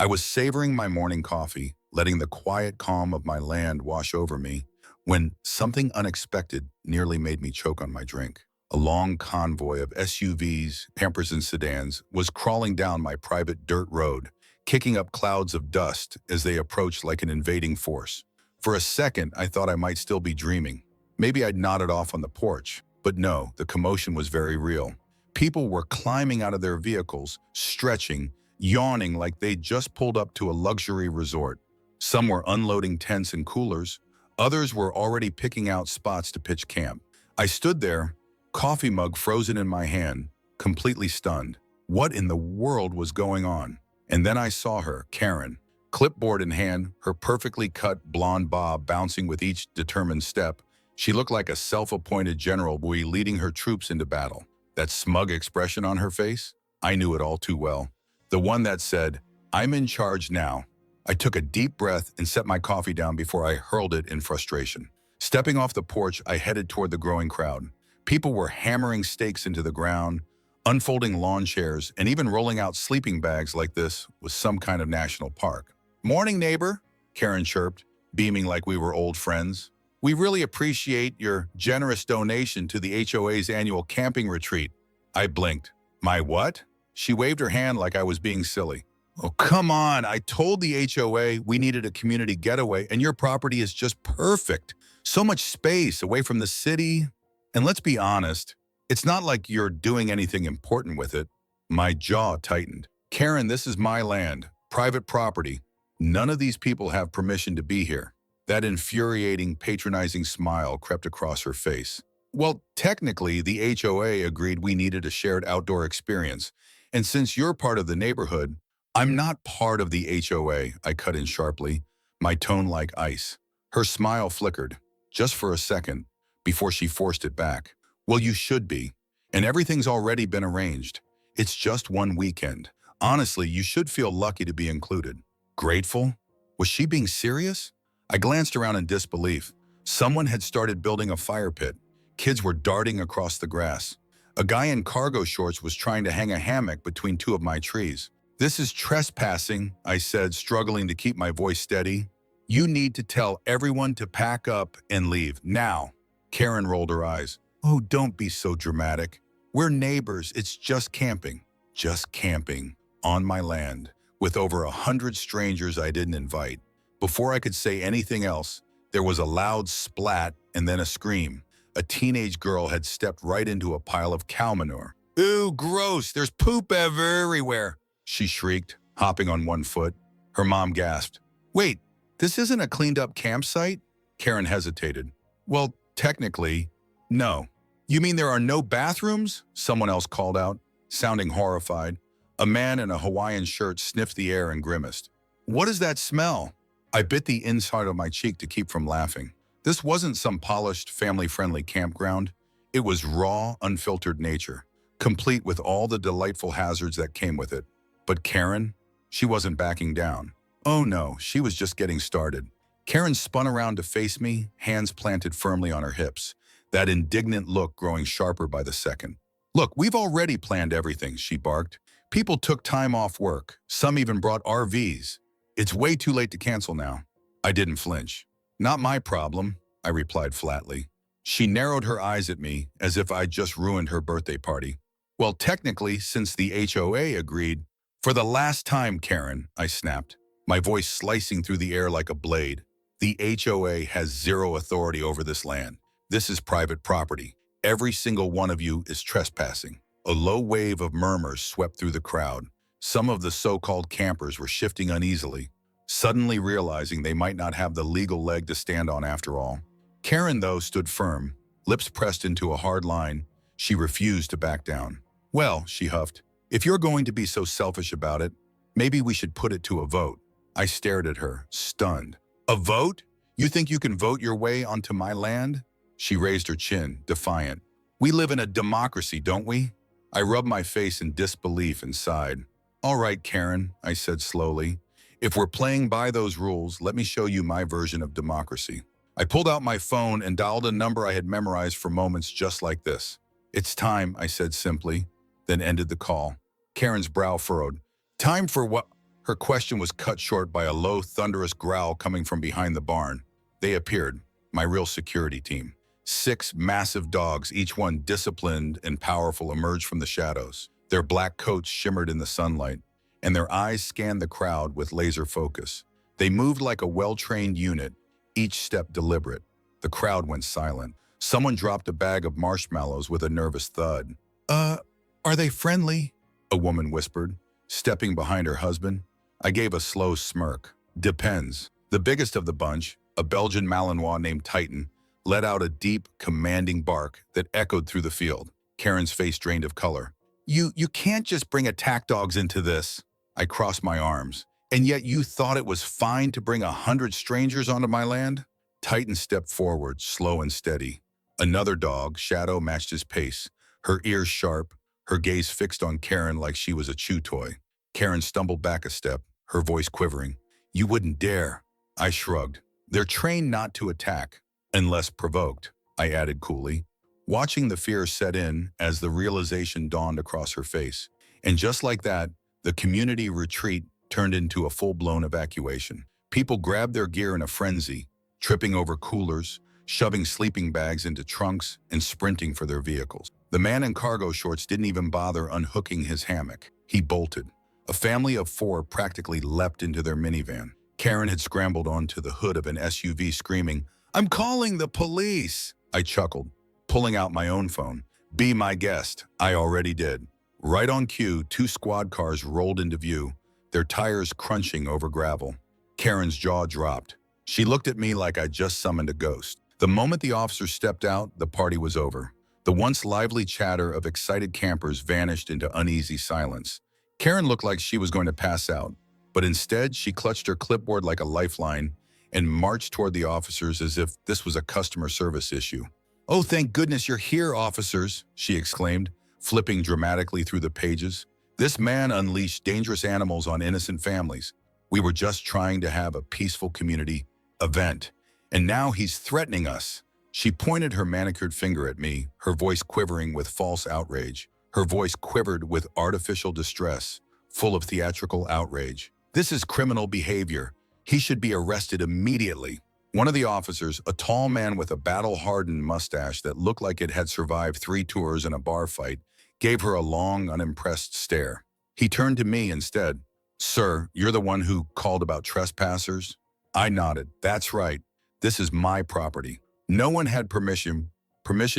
I was savoring my morning coffee, letting the quiet calm of my land wash over me, when something unexpected nearly made me choke on my drink. A long convoy of SUVs, Pampers, and sedans was crawling down my private dirt road, kicking up clouds of dust as they approached like an invading force. For a second, I thought I might still be dreaming. Maybe I'd nodded off on the porch, but no, the commotion was very real. People were climbing out of their vehicles, stretching, yawning like they'd just pulled up to a luxury resort. Some were unloading tents and coolers. Others were already picking out spots to pitch camp. I stood there, coffee mug frozen in my hand, completely stunned. What in the world was going on? And then I saw her, Karen, clipboard in hand, her perfectly cut blonde bob bouncing with each determined step. She looked like a self-appointed general buoy leading her troops into battle. That smug expression on her face, I knew it all too well. The one that said, "I'm in charge now." I took a deep breath and set my coffee down before I hurled it in frustration. Stepping off the porch, I headed toward the growing crowd. People were hammering stakes into the ground, unfolding lawn chairs, and even rolling out sleeping bags like this was some kind of national park. "Morning, neighbor," Karen chirped, beaming like we were old friends. "We really appreciate your generous donation to the HOA's annual camping retreat." I blinked. "My what?" She waved her hand like I was being silly. "Oh, come on. I told the HOA we needed a community getaway, and your property is just perfect. So much space away from the city. And let's be honest, it's not like you're doing anything important with it." My jaw tightened. "Karen, this is my land, private property. None of these people have permission to be here." That infuriating, patronizing smile crept across her face. "Well, technically, the HOA agreed we needed a shared outdoor experience. And since you're part of the neighborhood—" "I'm not part of the HOA," I cut in sharply, my tone like ice. Her smile flickered, just for a second, before she forced it back. "Well, you should be. And everything's already been arranged. It's just one weekend. Honestly, you should feel lucky to be included." Grateful? Was she being serious? I glanced around in disbelief. Someone had started building a fire pit. Kids were darting across the grass. A guy in cargo shorts was trying to hang a hammock between two of my trees. "This is trespassing," I said, struggling to keep my voice steady. "You need to tell everyone to pack up and leave, now." Karen rolled her eyes. "Oh, don't be so dramatic. We're neighbors. It's just camping." Just camping, on my land, with over 100 strangers I didn't invite. Before I could say anything else, there was a loud splat and then a scream. A teenage girl had stepped right into a pile of cow manure. "Ooh, gross, there's poop everywhere," she shrieked, hopping on one foot. Her mom gasped. "Wait, this isn't a cleaned-up campsite?" Karen hesitated. "Well, technically, no." "You mean there are no bathrooms?" someone else called out, sounding horrified. A man in a Hawaiian shirt sniffed the air and grimaced. "What is that smell?" I bit the inside of my cheek to keep from laughing. This wasn't some polished, family-friendly campground. It was raw, unfiltered nature, complete with all the delightful hazards that came with it. But Karen, she wasn't backing down. Oh no, she was just getting started. Karen spun around to face me, hands planted firmly on her hips, that indignant look growing sharper by the second. "Look, we've already planned everything," she barked. "People took time off work. Some even brought RVs. It's way too late to cancel now." I didn't flinch. "Not my problem," I replied flatly. She narrowed her eyes at me as if I'd just ruined her birthday party. "Well, technically, since the HOA agreed—" "For the last time, Karen," I snapped, my voice slicing through the air like a blade. "The HOA has zero authority over this land. This is private property. Every single one of you is trespassing." A low wave of murmurs swept through the crowd. Some of the so-called campers were shifting uneasily, suddenly realizing they might not have the legal leg to stand on after all. Karen, though, stood firm, lips pressed into a hard line. She refused to back down. "Well," she huffed, "if you're going to be so selfish about it, maybe we should put it to a vote." I stared at her, stunned. "A vote? You think you can vote your way onto my land?" She raised her chin, defiant. "We live in a democracy, don't we?" I rubbed my face in disbelief and sighed. "All right, Karen," I said slowly. "If we're playing by those rules, let me show you my version of democracy." I pulled out my phone and dialed a number I had memorized for moments just like this. "It's time," I said simply, then ended the call. Karen's brow furrowed. "Time for what?" Her question was cut short by a low, thunderous growl coming from behind the barn. They appeared, my real security team. 6 massive dogs, each one disciplined and powerful, emerged from the shadows. Their black coats shimmered in the sunlight, and their eyes scanned the crowd with laser focus. They moved like a well-trained unit, each step deliberate. The crowd went silent. Someone dropped a bag of marshmallows with a nervous thud. Are they friendly?" a woman whispered, stepping behind her husband. I gave a slow smirk. "Depends." The biggest of the bunch, a Belgian Malinois named Titan, let out a deep, commanding bark that echoed through the field. Karen's face drained of color. You can't just bring attack dogs into this." I crossed my arms. "And yet you thought it was fine to bring 100 strangers onto my land?" Titan stepped forward, slow and steady. Another dog, Shadow, matched his pace, her ears sharp, her gaze fixed on Karen like she was a chew toy. Karen stumbled back a step, her voice quivering. "You wouldn't dare." I shrugged. "They're trained not to attack, unless provoked," I added coolly, watching the fear set in as the realization dawned across her face. And just like that, the community retreat turned into a full-blown evacuation. People grabbed their gear in a frenzy, tripping over coolers, shoving sleeping bags into trunks, and sprinting for their vehicles. The man in cargo shorts didn't even bother unhooking his hammock. He bolted. A family of 4 practically leapt into their minivan. Karen had scrambled onto the hood of an SUV screaming, "I'm calling the police!" I chuckled, pulling out my own phone. "Be my guest." I already did. Right on cue, 2 squad cars rolled into view, their tires crunching over gravel. Karen's jaw dropped. She looked at me like I'd just summoned a ghost. The moment the officers stepped out, the party was over. The once lively chatter of excited campers vanished into uneasy silence. Karen looked like she was going to pass out, but instead she clutched her clipboard like a lifeline and marched toward the officers as if this was a customer service issue. "Oh, thank goodness you're here, officers," she exclaimed, flipping dramatically through the pages. "This man unleashed dangerous animals on innocent families. We were just trying to have a peaceful community event, and now he's threatening us." She pointed her manicured finger at me, her voice quivering with false outrage. Her voice quivered with artificial distress, full of theatrical outrage. "This is criminal behavior. He should be arrested immediately." One of the officers, a tall man with a battle-hardened mustache that looked like it had survived 3 tours and a bar fight, gave her a long, unimpressed stare. He turned to me instead. "Sir, you're the one who called about trespassers?" I nodded. "That's right. This is my property. No one had permission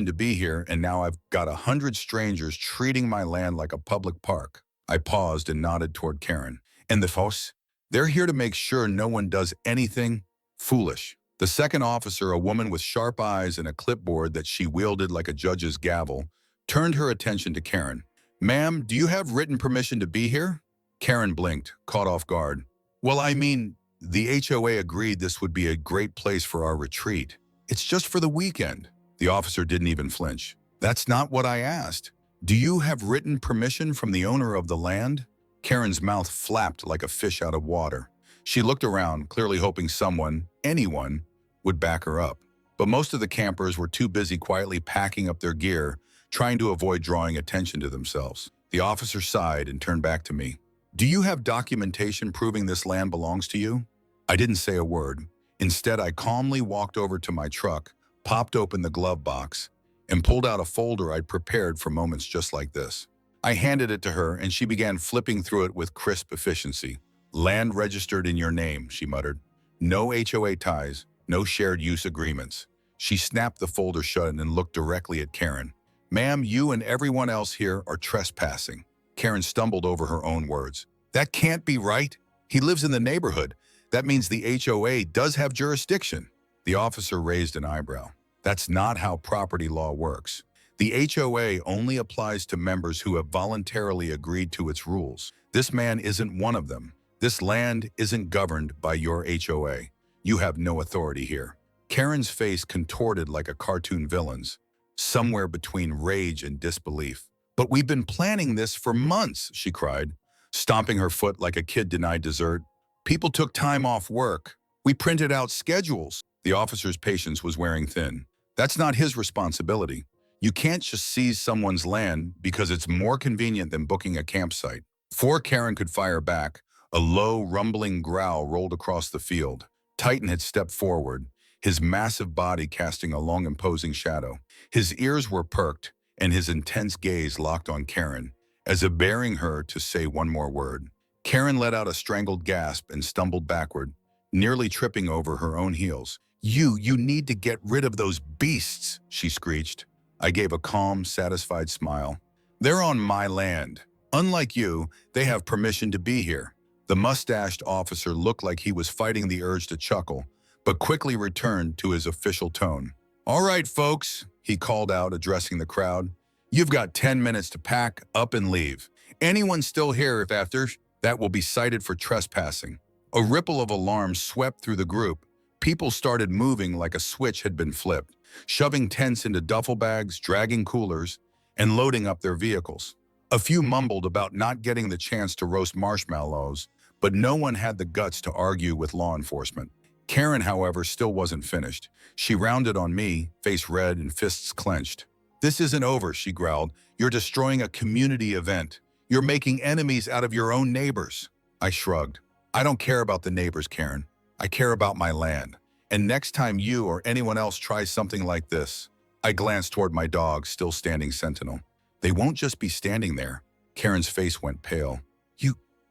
to be here, and now I've got 100 strangers treating my land like a public park." I paused and nodded toward Karen. "And the folks? They're here to make sure no one does anything foolish." The second officer, a woman with sharp eyes and a clipboard that she wielded like a judge's gavel, turned her attention to Karen. "Ma'am, do you have written permission to be here?" Karen blinked, caught off guard. "Well, I mean, the HOA agreed this would be a great place for our retreat. It's just for the weekend." The officer didn't even flinch. "That's not what I asked. Do you have written permission from the owner of the land?" Karen's mouth flapped like a fish out of water. She looked around, clearly hoping someone, anyone, would back her up. But most of the campers were too busy quietly packing up their gear, trying to avoid drawing attention to themselves. The officer sighed and turned back to me. "Do you have documentation proving this land belongs to you?" I didn't say a word. Instead, I calmly walked over to my truck, popped open the glove box, and pulled out a folder I'd prepared for moments just like this. I handed it to her, and she began flipping through it with crisp efficiency. "Land registered in your name," she muttered. "No HOA ties, no shared use agreements." She snapped the folder shut and looked directly at Karen. "Ma'am, you and everyone else here are trespassing." Karen stumbled over her own words. "That can't be right. He lives in the neighborhood. That means the HOA does have jurisdiction." The officer raised an eyebrow. "That's not how property law works. The HOA only applies to members who have voluntarily agreed to its rules. This man isn't one of them. This land isn't governed by your HOA. You have no authority here." Karen's face contorted like a cartoon villain's, somewhere between rage and disbelief. "But we've been planning this for months," she cried, stomping her foot like a kid denied dessert. "People took time off work. We printed out schedules." The officer's patience was wearing thin. "That's not his responsibility. You can't just seize someone's land because it's more convenient than booking a campsite." Before Karen could fire back, A low, rumbling growl rolled across the field. Titan had stepped forward, his massive body casting a long, imposing shadow. His ears were perked, and his intense gaze locked on Karen, as if bearing her to say one more word. Karen let out a strangled gasp and stumbled backward, nearly tripping over her own heels. You need to get rid of those beasts, she screeched. I gave a calm, satisfied smile. They're on my land. Unlike you, they have permission to be here. The mustached officer looked like he was fighting the urge to chuckle, but quickly returned to his official tone. All right, folks, he called out, addressing the crowd. You've got 10 minutes to pack up and leave. Anyone still here if after that will be cited for trespassing. A ripple of alarm swept through the group. People started moving like a switch had been flipped, shoving tents into duffel bags, dragging coolers, and loading up their vehicles. A few mumbled about not getting the chance to roast marshmallows, but no one had the guts to argue with law enforcement. Karen, however, still wasn't finished. She rounded on me, face red and fists clenched. This isn't over, she growled. You're destroying a community event. You're making enemies out of your own neighbors. I shrugged. I don't care about the neighbors, Karen. I care about my land. And next time you or anyone else tries something like this, I glanced toward my dog, still standing sentinel. They won't just be standing there. Karen's face went pale.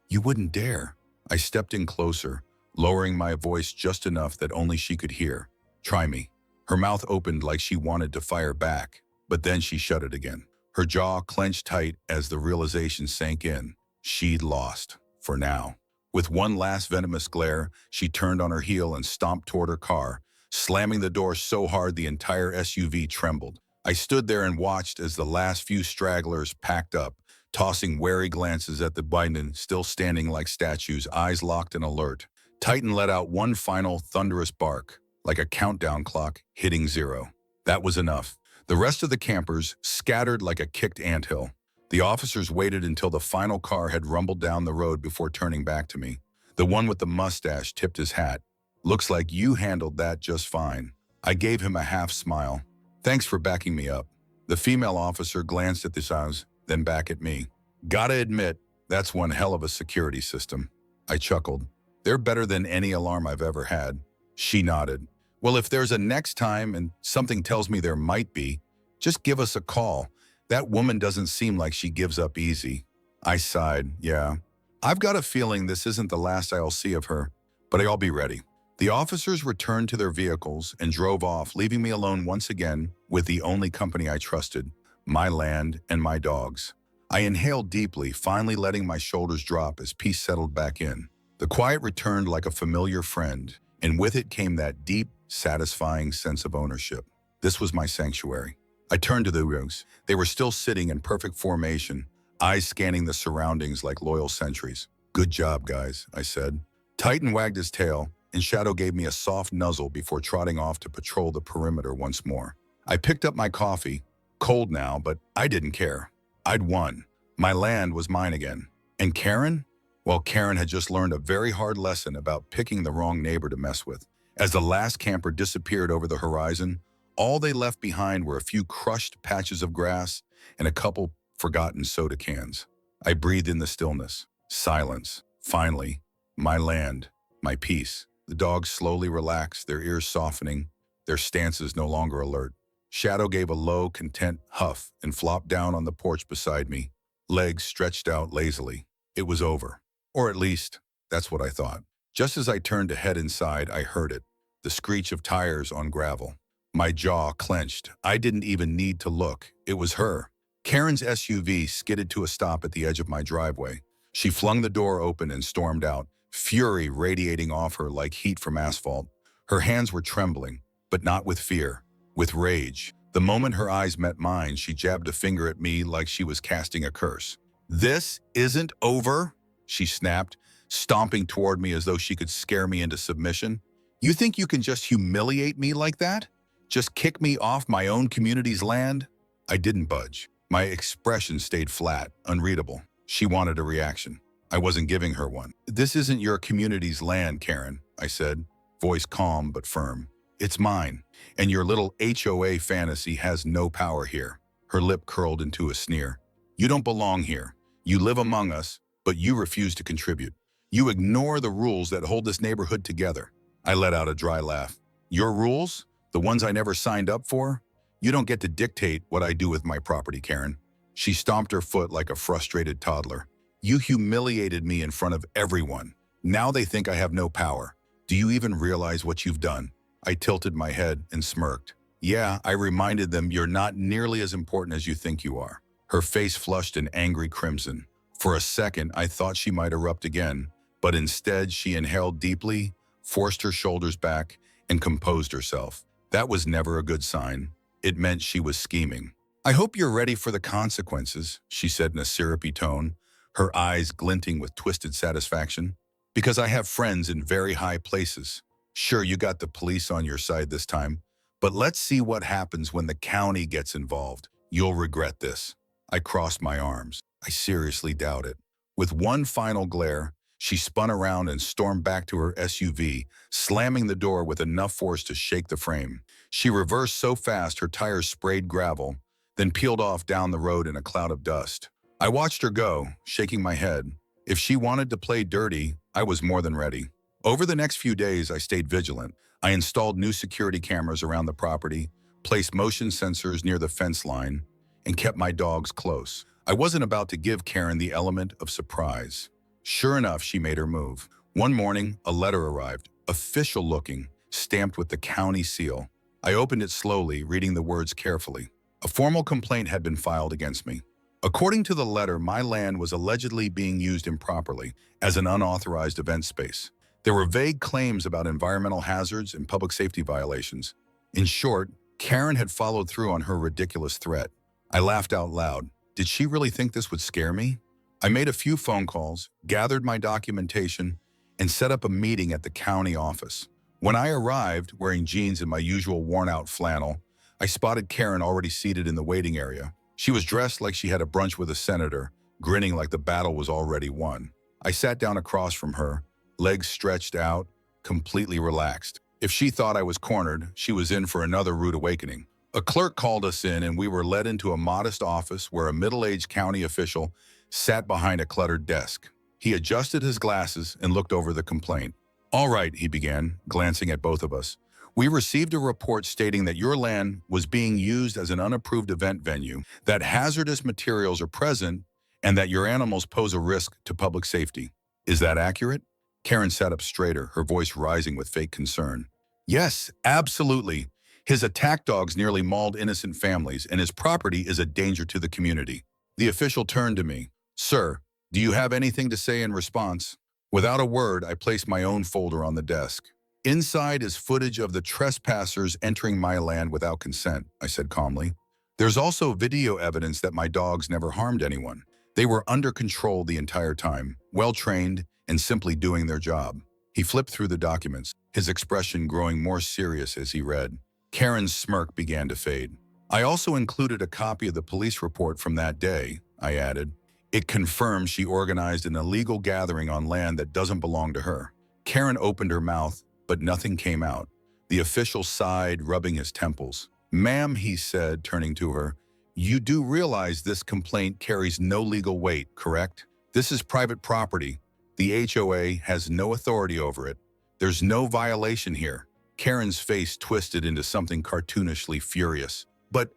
You wouldn't dare. I stepped in closer, lowering my voice just enough that only she could hear. Try me. Her mouth opened like she wanted to fire back, but then she shut it again. Her jaw clenched tight as the realization sank in. She'd lost, for now. With one last venomous glare, she turned on her heel and stomped toward her car, slamming the door so hard the entire SUV trembled. I stood there and watched as the last few stragglers packed up, tossing wary glances at the Biden still standing like statues, eyes locked and alert. Titan let out one final thunderous bark, like a countdown clock hitting 0. That was enough. The rest of the campers scattered like a kicked anthill. The officers waited until the final car had rumbled down the road before turning back to me. The one with the mustache tipped his hat. Looks like you handled that just fine. I gave him a half smile. Thanks for backing me up. The female officer glanced at the sounds, then back at me. Gotta admit, that's one hell of a security system. I chuckled. They're better than any alarm I've ever had. She nodded. Well, if there's a next time and something tells me there might be, just give us a call. That woman doesn't seem like she gives up easy. I sighed. Yeah. I've got a feeling this isn't the last I'll see of her, but I'll be ready. The officers returned to their vehicles and drove off, leaving me alone once again with the only company I trusted, my land and my dogs. I inhaled deeply, finally letting my shoulders drop as peace settled back in. The quiet returned like a familiar friend, and with it came that deep, satisfying sense of ownership. This was my sanctuary. I turned to the rogues. They were still sitting in perfect formation, eyes scanning the surroundings like loyal sentries. Good job, guys, I said. Titan wagged his tail, and Shadow gave me a soft nuzzle before trotting off to patrol the perimeter once more. I picked up my coffee, cold now, but I didn't care. I'd won. My land was mine again. And Karen? Well, Karen had just learned a very hard lesson about picking the wrong neighbor to mess with. As the last camper disappeared over the horizon, all they left behind were a few crushed patches of grass and a couple forgotten soda cans. I breathed in the stillness. Silence. Finally, my land, my peace. The dogs slowly relaxed, their ears softening, their stances no longer alert. Shadow gave a low, content huff and flopped down on the porch beside me, legs stretched out lazily. It was over. Or at least, that's what I thought. Just as I turned to head inside, I heard it, the screech of tires on gravel. My jaw clenched. I didn't even need to look. It was her. Karen's SUV skidded to a stop at the edge of my driveway. She flung the door open and stormed out, fury radiating off her like heat from asphalt. Her hands were trembling, but not with fear, with rage. The moment her eyes met mine, she jabbed a finger at me like she was casting a curse. This isn't over, she snapped, stomping toward me as though she could scare me into submission. You think you can just humiliate me like that? Just kick me off my own community's land? I didn't budge. My expression stayed flat, unreadable. She wanted a reaction. I wasn't giving her one. This isn't your community's land, Karen, I said, voice calm but firm. It's mine, and your little HOA fantasy has no power here. Her lip curled into a sneer. You don't belong here. You live among us, but you refuse to contribute. You ignore the rules that hold this neighborhood together. I let out a dry laugh. Your rules? The ones I never signed up for? You don't get to dictate what I do with my property, Karen. She stomped her foot like a frustrated toddler. You humiliated me in front of everyone. Now they think I have no power. Do you even realize what you've done? I tilted my head and smirked. Yeah, I reminded them you're not nearly as important as you think you are. Her face flushed an angry crimson. For a second, I thought she might erupt again, but instead she inhaled deeply, forced her shoulders back, and composed herself. That was never a good sign. It meant she was scheming. I hope you're ready for the consequences, she said in a syrupy tone, her eyes glinting with twisted satisfaction. Because I have friends in very high places. Sure, you got the police on your side this time, but let's see what happens when the county gets involved. You'll regret this. I crossed my arms. I seriously doubt it. With one final glare, she spun around and stormed back to her SUV, slamming the door with enough force to shake the frame. She reversed so fast her tires sprayed gravel, then peeled off down the road in a cloud of dust. I watched her go, shaking my head. If she wanted to play dirty, I was more than ready. Over the next few days, I stayed vigilant. I installed new security cameras around the property, placed motion sensors near the fence line, and kept my dogs close. I wasn't about to give Karen the element of surprise. Sure enough, she made her move. One morning, a letter arrived, official looking, stamped with the county seal. I opened it slowly, reading the words carefully. A formal complaint had been filed against me. According to the letter, my land was allegedly being used improperly as an unauthorized event space. There were vague claims about environmental hazards and public safety violations. In short, Karen had followed through on her ridiculous threat. I laughed out loud. Did she really think this would scare me? I made a few phone calls, gathered my documentation, and set up a meeting at the county office. When I arrived, wearing jeans and my usual worn-out flannel, I spotted Karen already seated in the waiting area. She was dressed like she had a brunch with a senator, grinning like the battle was already won. I sat down across from her, legs stretched out, completely relaxed. If she thought I was cornered, she was in for another rude awakening. A clerk called us in and we were led into a modest office where a middle-aged county official sat behind a cluttered desk. He adjusted his glasses and looked over the complaint. All right, he began, glancing at both of us. We received a report stating that your land was being used as an unapproved event venue, that hazardous materials are present, and that your animals pose a risk to public safety. Is that accurate? Karen sat up straighter, her voice rising with fake concern. Yes, absolutely. His attack dogs nearly mauled innocent families, and his property is a danger to the community. The official turned to me. Sir, do you have anything to say in response? Without a word, I placed my own folder on the desk. Inside is footage of the trespassers entering my land without consent, I said calmly. There's also video evidence that my dogs never harmed anyone. They were under control the entire time, well-trained, and simply doing their job. He flipped through the documents, his expression growing more serious as he read. Karen's smirk began to fade. I also included a copy of the police report from that day, I added. It confirms she organized an illegal gathering on land that doesn't belong to her. Karen opened her mouth, but nothing came out. The official sighed, rubbing his temples. Ma'am, he said, turning to her, you do realize this complaint carries no legal weight, correct? This is private property. The HOA has no authority over it. There's no violation here. Karen's face twisted into something cartoonishly furious. But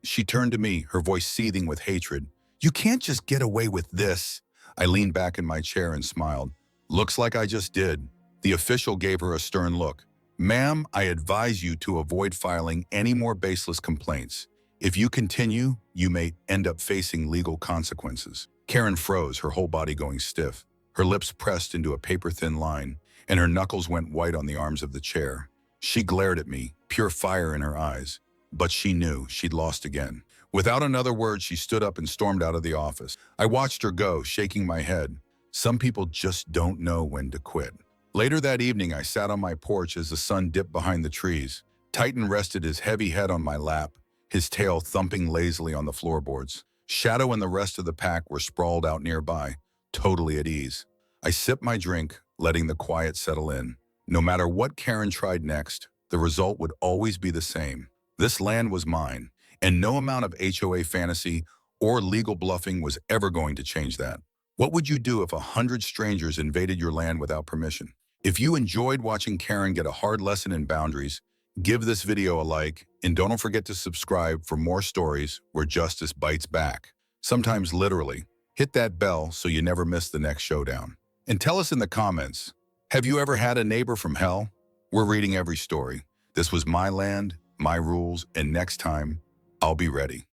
she turned to me, her voice seething with hatred. You can't just get away with this. I leaned back in my chair and smiled. Looks like I just did. The official gave her a stern look. Ma'am, I advise you to avoid filing any more baseless complaints. If you continue, you may end up facing legal consequences. Karen froze, her whole body going stiff. Her lips pressed into a paper-thin line, and her knuckles went white on the arms of the chair. She glared at me, pure fire in her eyes. But she knew she'd lost again. Without another word, she stood up and stormed out of the office. I watched her go, shaking my head. Some people just don't know when to quit. Later that evening, I sat on my porch as the sun dipped behind the trees. Titan rested his heavy head on my lap, his tail thumping lazily on the floorboards. Shadow and the rest of the pack were sprawled out nearby, totally at ease. I sipped my drink, letting the quiet settle in. No matter what Karen tried next, the result would always be the same. This land was mine, and no amount of HOA fantasy or legal bluffing was ever going to change that. What would you do if 100 strangers invaded your land without permission? If you enjoyed watching Karen get a hard lesson in boundaries, give this video a like and don't forget to subscribe for more stories where justice bites back. Sometimes literally. Hit that bell so you never miss the next showdown. And tell us in the comments, have you ever had a neighbor from hell? We're reading every story. This was my land, my rules, and next time, I'll be ready.